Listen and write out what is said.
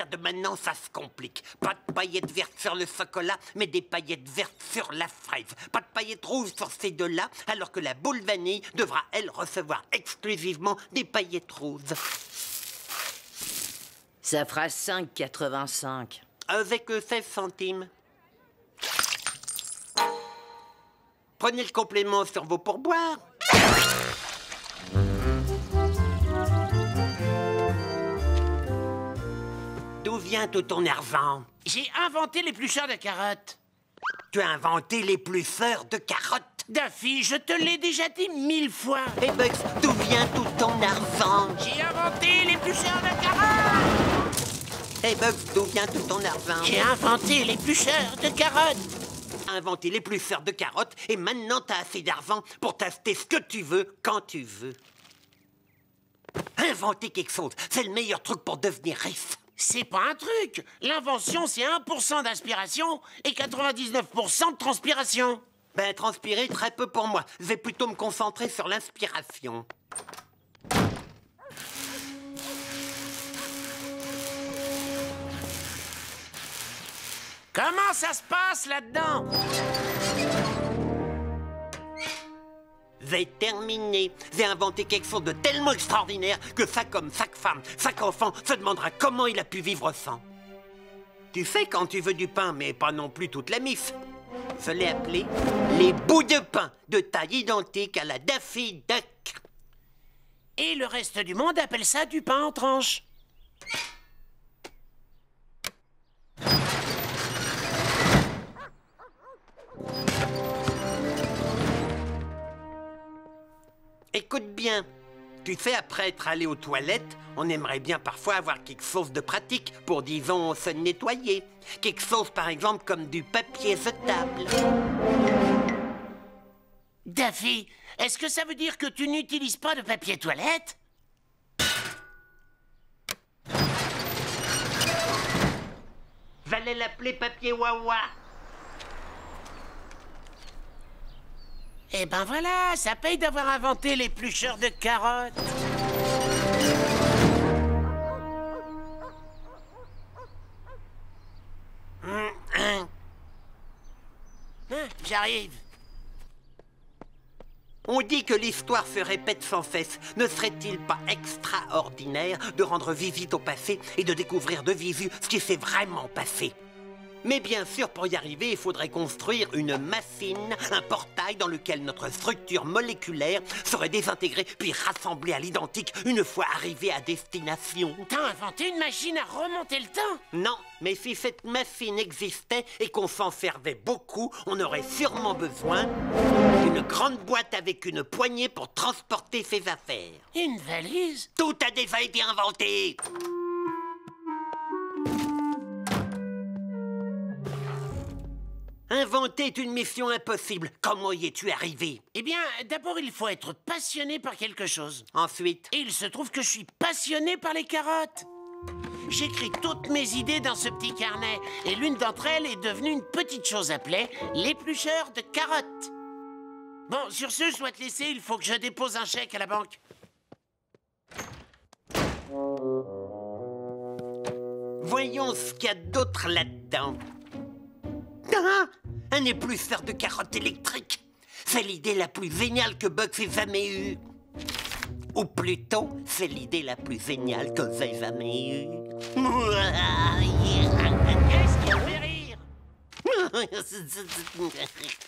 de maintenant, ça se complique. Pas de paillettes vertes sur le chocolat, mais des paillettes vertes sur la fraise. Pas de paillettes rouges sur ces deux-là, alors que la boule vanille devra, elle, recevoir exclusivement des paillettes roses. Ça fera 5,85. Avec 16 centimes. Prenez le complément sur vos pourboires. D'où vient tout ton argent? J'ai inventé l'éplucheur de carottes. Tu as inventé l'éplucheur de carottes. Daffy, je te l'ai déjà dit 1000 fois. Et Bugs, d'où vient tout ton argent? J'ai inventé l'éplucheur de carottes. Et Bugs, d'où vient tout ton argent? J'ai inventé l'éplucheur de carottes. Inventé l'éplucheur de carottes et maintenant t'as assez d'argent pour t'acheter ce que tu veux, quand tu veux. Inventer quelque chose, c'est le meilleur truc pour devenir riche. C'est pas un truc. L'invention, c'est 1% d'inspiration et 99% de transpiration. Ben, transpirer, très peu pour moi. Je vais plutôt me concentrer sur l'inspiration. Comment ça se passe là-dedans? J'ai terminé. J'ai inventé quelque chose de tellement extraordinaire que chaque homme, chaque femme, chaque enfant se demandera comment il a pu vivre sans. Tu sais quand tu veux du pain, mais pas non plus toute la mif. Je l'ai appelé les bouts de pain de taille identique à la Daffy Duck. Et le reste du monde appelle ça du pain en tranches. Écoute bien, tu sais, après être allé aux toilettes, on aimerait bien parfois avoir quelque chose de pratique pour, disons, se nettoyer. Quelque chose, par exemple, comme du papier jetable. Daffy, est-ce que ça veut dire que tu n'utilises pas de papier toilette? J'allais l'appeler papier wawa. Eh ben voilà, ça paye d'avoir inventé l'éplucheur de carottes. J'arrive. On dit que l'histoire se répète sans cesse. Ne serait-il pas extraordinaire de rendre visite au passé et de découvrir de visu ce qui s'est vraiment passé? Mais bien sûr, pour y arriver, il faudrait construire une machine, un portail dans lequel notre structure moléculaire serait désintégrée puis rassemblée à l'identique une fois arrivée à destination. T'as inventé une machine à remonter le temps? Non, mais si cette machine existait et qu'on s'en servait beaucoup, on aurait sûrement besoin d'une grande boîte avec une poignée pour transporter ses affaires. Une valise? Tout a déjà été inventé. Inventer est une mission impossible. Comment y es-tu arrivé? Eh bien, d'abord, il faut être passionné par quelque chose. Ensuite? Et il se trouve que je suis passionné par les carottes. J'écris toutes mes idées dans ce petit carnet. Et l'une d'entre elles est devenue une petite chose appelée l'éplucheur de carottes. Bon, sur ce, je dois te laisser. Il faut que je dépose un chèque à la banque. Voyons ce qu'il y a d'autre là-dedans. Ah, un éplucheur de carottes électrique. C'est l'idée la plus géniale que Bugs ait jamais eue. Ou plutôt, c'est l'idée la plus géniale que j'ai jamais eue. Qu'est-ce qui me fait rire?